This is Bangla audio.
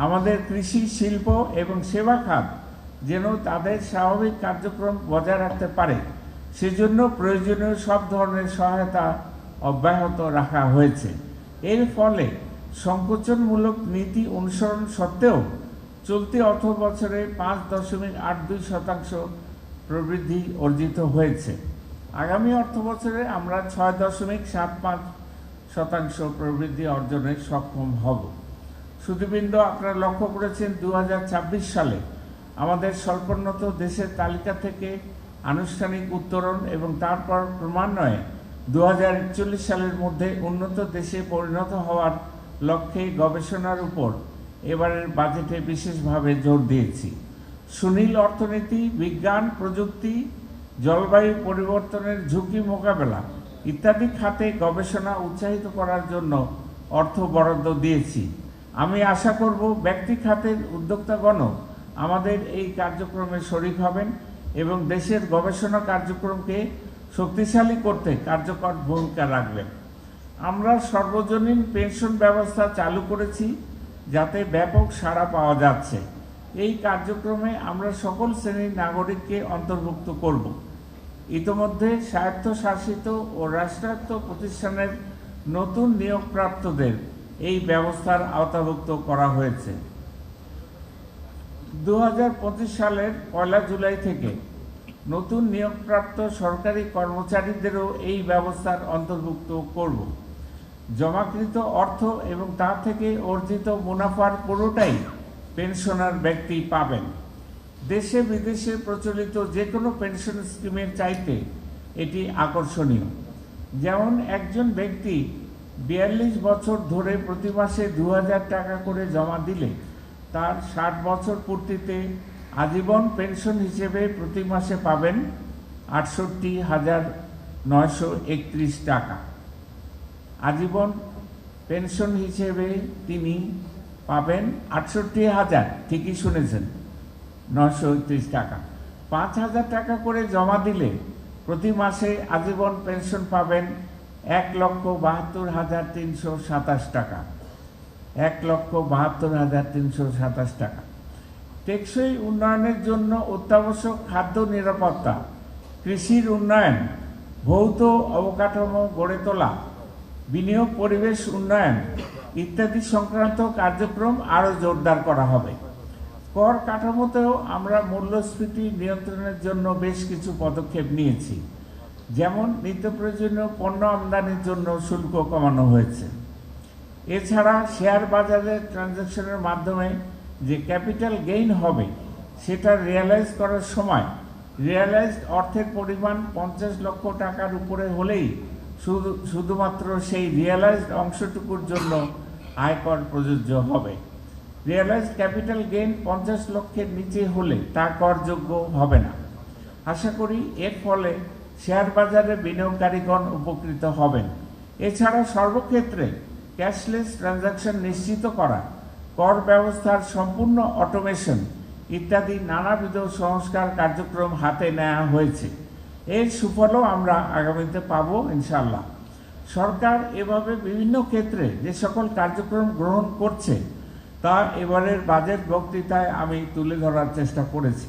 আমাদের কৃষি, শিল্প এবং সেবা খাত যেন তাদের স্বাভাবিক কার্যক্রম বজায় রাখতে পারে, সেজন্য প্রয়োজনীয় সব ধরনের সহায়তা অব্যাহত রাখা হয়েছে। এর ফলে সংকোচনমূলক নীতি অনুসরণ সত্ত্বেও চলতি অর্থ বছরে 5.82% প্রবৃদ্ধি অর্জিত হয়েছে। আগামী অর্থ বছরে আমরা 6.75% প্রবৃদ্ধি অর্জনে সক্ষম হব। সুধীবৃন্দ, আপনারা লক্ষ্য করেছেন 2026 সালে আমাদের স্বল্পোন্নত দেশের তালিকা থেকে আনুষ্ঠানিক উত্তরণ এবং তারপর ক্রমান্বয়ে 2041 সালের মধ্যে উন্নত দেশে পরিণত হওয়ার লক্ষ্যে গবেষণার উপর এবারের বাজেটে বিশেষভাবে জোর দিয়েছি। সুনীল অর্থনীতি, বিজ্ঞান প্রযুক্তি, জলবায়ু পরিবর্তনের ঝুঁকি মোকাবেলা ইত্যাদি খাতে গবেষণা উৎসাহিত করার জন্য অর্থ বরাদ্দ দিয়েছি। আমি আশা করব ব্যক্তি খাতের উদ্যোক্তাগণও আমাদের এই কার্যক্রমে শরিক হবেন এবং দেশের গবেষণা কার্যক্রমকে শক্তিশালী করতে কার্যকর ভূমিকা রাখবেন। আমরা সর্বজনীন পেনশন ব্যবস্থা চালু করেছি, যাতে ব্যাপক সাড়া পাওয়া যাচ্ছে। এই কার্যক্রমে আমরা সকল শ্রেণীর নাগরিককে অন্তর্ভুক্ত করব। ইতোমধ্যে স্বায়ত্তশাসিত ও রাষ্ট্রায়ত্ত প্রতিষ্ঠানের নতুন নিয়োগপ্রাপ্তদের এই ব্যবস্থার আওতাভুক্ত করা হয়েছে। 2025 সালের 1 জুলাই থেকে নতুন নিয়োগপ্রাপ্ত সরকারি কর্মচারীদেরও এই ব্যবস্থার অন্তর্ভুক্ত করব। জমাকৃত অর্থ এবং তা থেকে অর্জিত মুনাফার পুরোটাই পেনশনার ব্যক্তি পাবেন। দেশে বিদেশে প্রচলিত যে কোনো পেনশন স্কিমের চাইতে এটি আকর্ষণীয়। যেমন একজন ব্যক্তি 42 বছর ধরে প্রতি মাসে 2000 টাকা করে জমা দিলে তার 60 বছর পূর্তিতে আজীবন পেনশন হিসেবে প্রতি মাসে পাবেন 68,931 টাকা। আজীবন পেনশন হিসেবে তিনি পাবেন 68,000, ঠিকই শুনেছেন, 931 টাকা। 5,000 টাকা করে জমা দিলে প্রতি মাসে আজীবন পেনশন পাবেন 1,72,327 টাকা। 1,72,327 টাকা। টেকসই উন্নয়নের জন্য অত্যাবশ্যক খাদ্য নিরাপত্তা, কৃষির উন্নয়ন, ভৌত অবকাঠামো গড়ে তোলা, বিনিয়োগ, পরিবেশ উন্নয়ন ইত্যাদি সংক্রান্ত কার্যক্রম আরও জোরদার করা হবে। কর কাঠামোতেও আমরা মূল্যস্ফীতি নিয়ন্ত্রণের জন্য বেশ কিছু পদক্ষেপ নিয়েছি। যেমন নিত্য প্রয়োজনীয় পণ্য আমদানির জন্য শুল্ক কমানো হয়েছে। এছাড়া শেয়ার বাজারে ট্রানজ্যাকশনের মাধ্যমে যে ক্যাপিটাল গেইন হবে সেটা রিয়ালাইজ করার সময় রিয়ালাইজড অর্থের পরিমাণ 50 লক্ষ টাকার উপরে হলেই শুধুমাত্র সেই রিয়ালাইজড অংশটুকুর জন্য আয়কর প্রযোজ্য হবে। রিয়ালাইজড ক্যাপিটাল গেইন 50 লক্ষের নিচে হলে তা করযোগ্য হবে না। আশা করি এর ফলে শেয়ার বাজারে বিনিয়োগকারীগণ উপকৃত হবেন। এছাড়া সর্বক্ষেত্রে ক্যাশলেস ট্রানজ্যাকশন নিশ্চিত করা, কর ব্যবস্থার সম্পূর্ণ অটোমেশন ইত্যাদি নানাবিধ সংস্কার কার্যক্রম হাতে নেওয়া হয়েছে। এর সুফলও আমরা আগামীতে পাবো ইনশাআল্লাহ। সরকার এভাবে বিভিন্ন ক্ষেত্রে যে সকল কার্যক্রম গ্রহণ করছে তা এবারের বাজেট বক্তৃতায় আমি তুলে ধরার চেষ্টা করেছি।